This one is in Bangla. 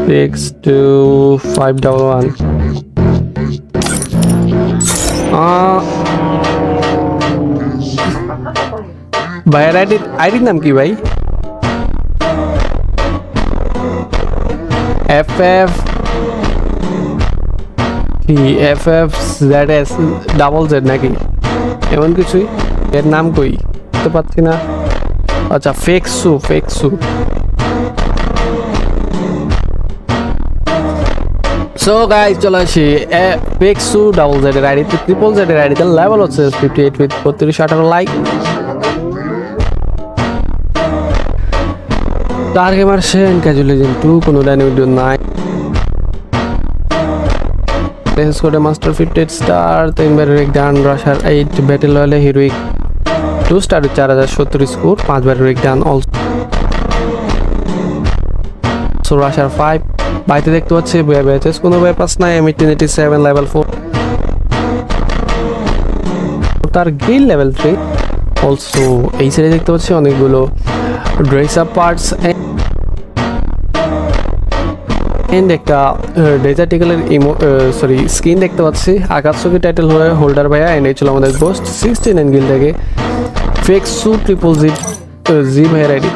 62511 ভাইয়ের আইডির নাম কি ভাই? FF ZS ডাবল জেড নাকি এমন কিছুই, এর নাম কই তো পাচ্ছি না। আচ্ছা ফেকসু সো গাইস চলে আসি ফেকসু ডাবল জেড এর আইডিতে, ট্রিপল জেড এর আইডিতে লেভেল হচ্ছে 58 with 32 like. Star Gamer Shen Casual Legend 2 কোনো ডাইনামিক ভিডিও নাই। লেন্স কোডে মাস্টার 58 স্টার 3 বার রেক ডান রাশার 8 ব্যাটেল রয়্যালে হিরোইক 2 স্টার 4070 স্কোর 5 বার রেক ডান অলসো রাশার 5 বাইতে দেখতে পাচ্ছি ব্যাচেস কোনো ব্যাপাস নাই। M1887 লেভেল 4 তার গিল লেভেল 3 অলসো। এই সাইডে দেখতে পাচ্ছি অনেকগুলো ড্রেস আপ পার্টস এন্ড একটা ডেজার্টিক্যালের স্কিন দেখতে পাচ্ছি। আকাশকি টাইটেল হয়ে হোল্ডার ভাইয়া এন্ড এই ছিল আমাদের গোস্ট 69 গিল থেকে ফেকসু ট্রিপল জি ভাইয়ের আইডি।